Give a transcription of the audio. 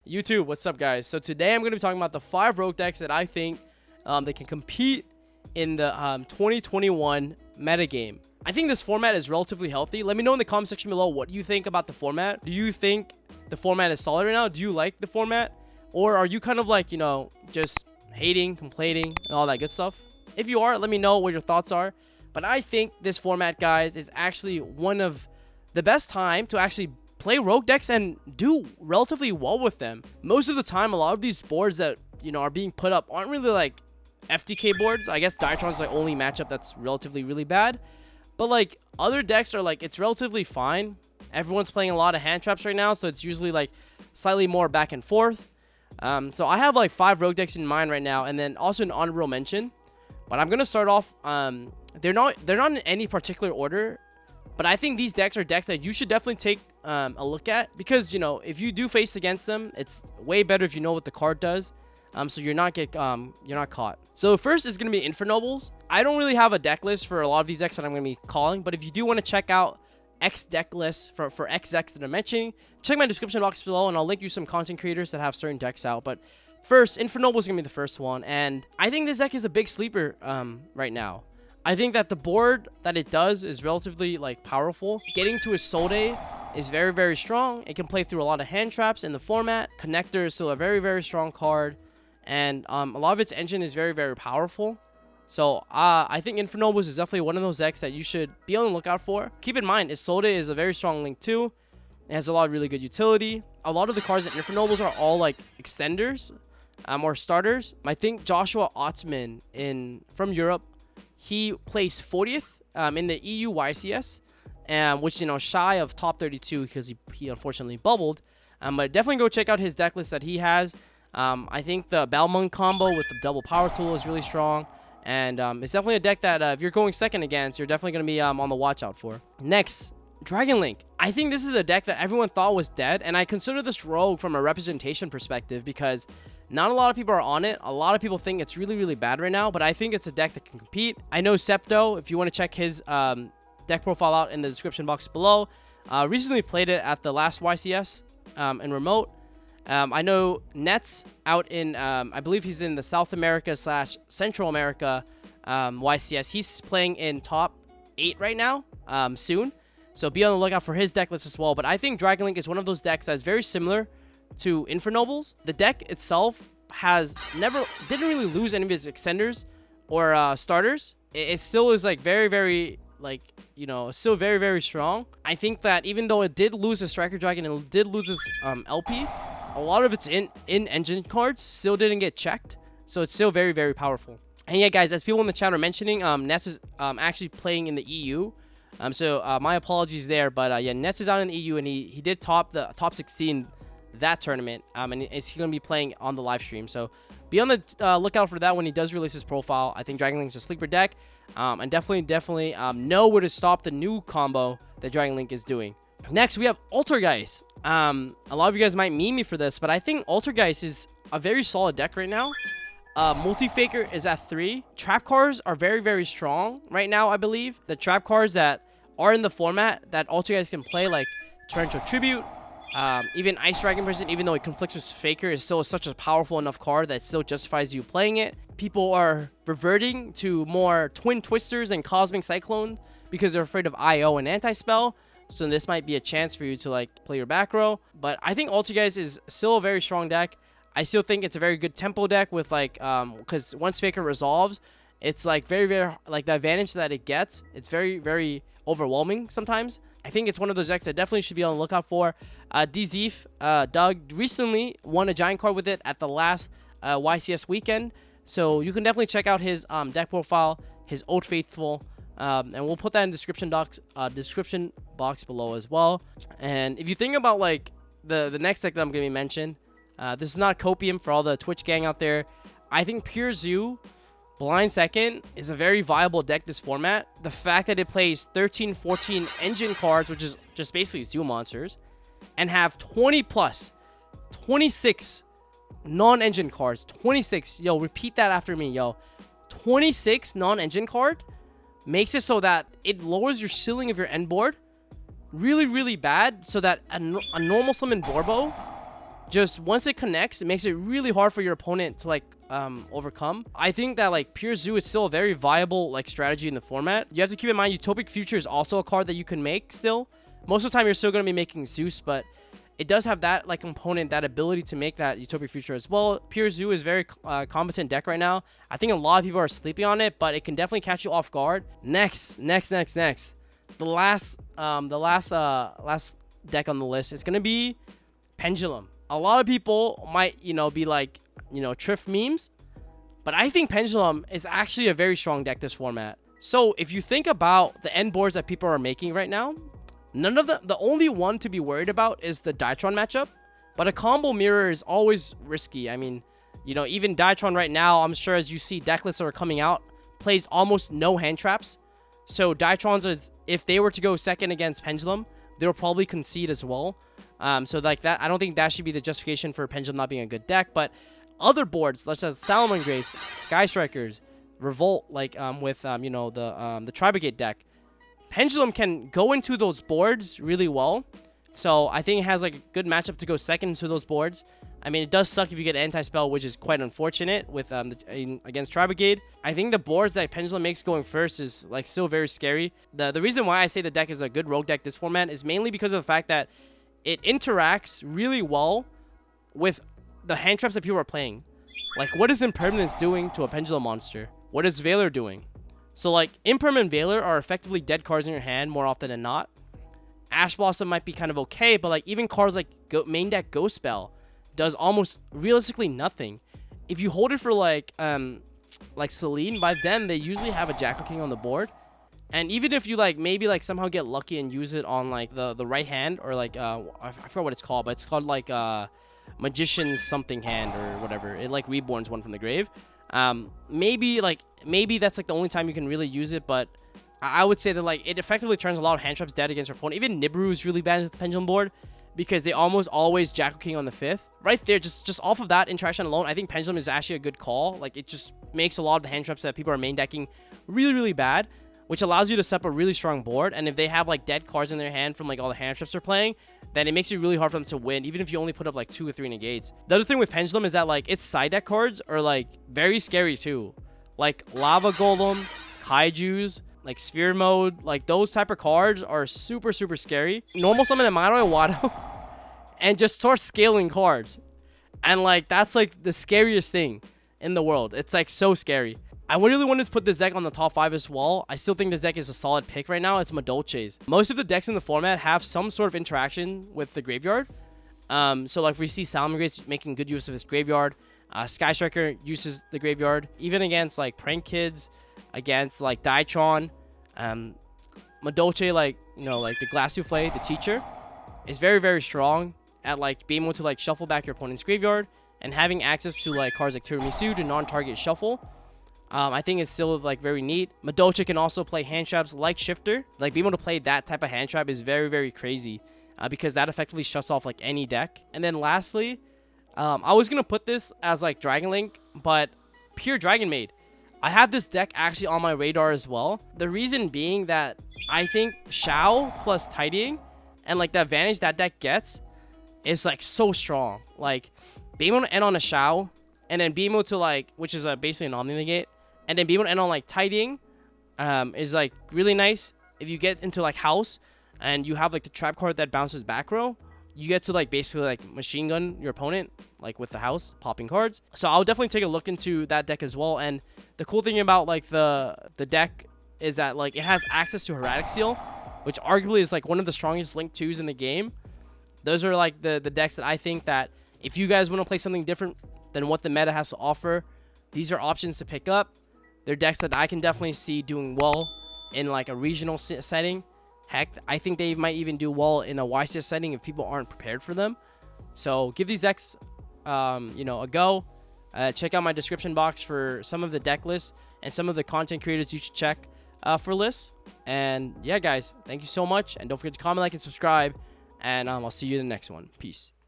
YouTube, what's up guys? So today I'm going to be talking about the 5 rogue decks that I think that can compete in the 2021 metagame. I think this format is relatively healthy. Let me know in the comment section below what you think about the format. Do you think the format is solid right now? Do you like the format? Or are you kind of like, you know, just hating, complaining, and all that good stuff? If you are, let me know what your thoughts are. But I think this format, guys, is actually one of the best time to actually play rogue decks and do relatively well with them. Most of the time, a lot of these boards that, you know, are being put up aren't really like FTK boards. I guess Diatron's like only matchup that's relatively really bad. But like other decks are like, it's relatively fine. Everyone's playing a lot of hand traps right now, so it's usually like slightly more back and forth. So I have like 5 rogue decks in mind right now, and then also an honorable mention. But I'm gonna start off. They're not in any particular order, but I think these decks are decks that you should definitely take a look at, because, you know, if you do face against them, it's way better if you know what the card does. So you're not caught. So first is gonna be Inferno Nobles. I don't really have a deck list for a lot of these decks that I'm gonna be calling, but if you do want to check out X deck lists for X decks that I'm mentioning, check my description box below, and I'll link you some content creators that have certain decks out. But first, Inferno Noble is gonna be the first one, and I think this deck is a big sleeper right now. I think that the board that it does is relatively like powerful. Getting to a Solde is very, very strong. It can play through a lot of hand traps in the format. Connector is still a very, very strong card, and a lot of its engine is very, very powerful. So I think Inferno Noble is definitely one of those decks that you should be on the lookout for. Keep in mind, Isolde is a very strong link too. It has a lot of really good utility. A lot of the cards in Inferno Nobles are all like extenders or starters. I think Joshua Ottman from Europe, he placed 40th in the EU YCS, which, you know, shy of top 32 because he unfortunately bubbled. But definitely go check out his deck list that he has. I think the Balmung combo with the double power tool is really strong. And it's definitely a deck that if you're going second against, you're definitely going to be on the watch out for. Next, Dragon Link. I think this is a deck that everyone thought was dead, and I consider this rogue from a representation perspective because not a lot of people are on it. A lot of people think it's really, really bad right now, but I think it's a deck that can compete. I know Septo, if you want to check his deck profile out in the description box below, recently played it at the last YCS in remote. I know Nets out in, I believe he's in the South America / Central America YCS. He's playing in top 8 right now, soon. So be on the lookout for his deck list as well. But I think Dragon Link is one of those decks that's very similar to Inferno Nobles. The deck itself didn't really lose any of its extenders or starters. It still is like very, very, like, you know, still very, very strong. I think that even though it did lose its Striker Dragon and it did lose its LP, a lot of its in-engine cards still didn't get checked. So it's still very, very powerful. And yeah, guys, as people in the chat are mentioning, Ness is actually playing in the EU. So my apologies there. But yeah, Ness is out in the EU, and he did top the top 16 that tournament. And he's going to be playing on the live stream. So be on the lookout for that when he does release his profile. I think Dragon Link is a sleeper deck. And definitely know where to stop the new combo that Dragon Link is doing. Next, we have Altergeist. A lot of you guys might meme me for this, but I think Altergeist is a very solid deck right now. Multi-Faker is at 3. Trap cards are very, very strong right now, I believe. The trap cards that are in the format that Altergeist can play, like Torrential Tribute, even Ice Dragon Prison, even though it conflicts with Faker, is still such a powerful enough card that still justifies you playing it. People are reverting to more Twin Twisters and Cosmic Cyclone because they're afraid of IO and Anti-Spell. So this might be a chance for you to like play your back row. But I think Altergeist is still a very strong deck. I still think it's a very good tempo deck with like, because once Faker resolves, it's like very, very, like the advantage that it gets, it's very, very overwhelming sometimes. I think it's one of those decks that definitely should be on the lookout for. DZeef, Doug recently won a giant card with it at the last YCS weekend. So you can definitely check out his deck profile, his Old Faithful. And we'll put that in the description box below as well. And if you think about like the next deck that I'm going to mention, this is not Copium for all the Twitch gang out there. I think Pure Zoo Blind Second is a very viable deck this format. The fact that it plays 13, 14 engine cards, which is just basically zoo monsters, and have 26 non-engine cards. 26. Yo, repeat that after me, yo. 26 non-engine card makes it so that it lowers your ceiling of your end board really, really bad, so that a normal summon Borbo just once it connects, it makes it really hard for your opponent to like overcome. I think that like pure zoo is still a very viable like strategy in the format. You have to keep in mind Utopic Future is also a card that you can make still. Most of the time you're still going to be making Zeus, but it does have that like component, that ability to make that Utopic Future as well. Pure Zoo is very competent deck right now. I think a lot of people are sleeping on it, but it can definitely catch you off guard. Next. The last deck on the list is gonna be Pendulum. A lot of people might, be like, Triff memes, but I think Pendulum is actually a very strong deck this format. So if you think about the end boards that people are making right now, the only one to be worried about is the Dytron matchup, but a combo mirror is always risky. I mean, even Dytron right now, I'm sure as you see deck lists that are coming out, plays almost no hand traps. So Dytrons, if they were to go second against Pendulum, they'll probably concede as well. So like that, I don't think that should be the justification for Pendulum not being a good deck. But other boards, such as Salomon Grace, Sky Strikers, Revolt, like with the Tri-Brigade deck, Pendulum can go into those boards really well. So I think it has like a good matchup to go second to those boards. I mean, it does suck if you get anti-spell, which is quite unfortunate with against Tri-Brigade. I think the boards that Pendulum makes going first is like still very scary. The reason why I say the deck is a good rogue deck this format is mainly because of the fact that it interacts really well with the hand traps that people are playing. Like, what is Impermanence doing to a Pendulum monster? What is Veiler doing? So like Impermanent Veiler are effectively dead cards in your hand more often than not. Ash Blossom might be kind of okay, but like even cards like main deck Ghost Spell does almost realistically nothing. If you hold it for like Celine, by then they usually have a Jackal King on the board. And even if you like maybe like somehow get lucky and use it on like the right hand, or like I forgot what it's called, but it's called like Magician's something hand or whatever. It like reborns one from the grave. Maybe that's like the only time you can really use it, but I would say that like it effectively turns a lot of hand traps dead against your opponent. Even Nibiru is really bad at the Pendulum board because they almost always Jackal King on the 5th. Right there, just off of that interaction alone, I think Pendulum is actually a good call. Like, it just makes a lot of the hand traps that people are main decking really, really bad, which allows you to set up a really strong board. And if they have like dead cards in their hand from like all the hand traps they're playing, then it makes it really hard for them to win, even if you only put up like 2 or 3 negates. The other thing with Pendulum is that like its side deck cards are like very scary too. Like Lava Golem, Kaijus, like Sphere Mode, like those type of cards are super, super scary. Normal summon Amaro Iwado and just start scaling cards. And like that's like the scariest thing in the world. It's like so scary. I really wanted to put this deck on the top 5 as well. I still think this deck is a solid pick right now. It's Madolche's. Most of the decks in the format have some sort of interaction with the graveyard. So like we see Salomon Grace making good use of his graveyard. Sky Striker uses the graveyard. Even against like Prank Kids, against like Dytron. Madolche, like, like the Glass Souffle, the teacher, is very, very strong at like being able to like shuffle back your opponent's graveyard and having access to like cards like Tiramisu to non-target shuffle. I think it's still like very neat. Madolche can also play hand traps like Shifter. Like being able to play that type of hand trap is very, very crazy because that effectively shuts off like any deck. And then lastly, I was gonna put this as like Dragon Link, but pure Dragon Maid. I have this deck actually on my radar as well. The reason being that I think Shao plus Tidying and like the advantage that deck gets is like so strong. Like being able to end on a Shao and then being able to like, which is basically an Omni Negate, and then being able to end on like Tidying is like really nice. If you get into like House and you have like the trap card that bounces back row, you get to like basically like machine gun your opponent like with the House popping cards. So I'll definitely take a look into that deck as well. And the cool thing about like the deck is that like it has access to Hermetic Seal, which arguably is like one of the strongest Link 2s in the game. Those are like the decks that I think that if you guys want to play something different than what the meta has to offer, these are options to pick up. They're decks that I can definitely see doing well in like a regional setting. Heck, I think they might even do well in a YCS setting if people aren't prepared for them. So give these decks a go. Check out my description box for some of the deck lists and some of the content creators you should check for lists. And yeah, guys, thank you so much. And don't forget to comment, like, and subscribe. And I'll see you in the next one. Peace.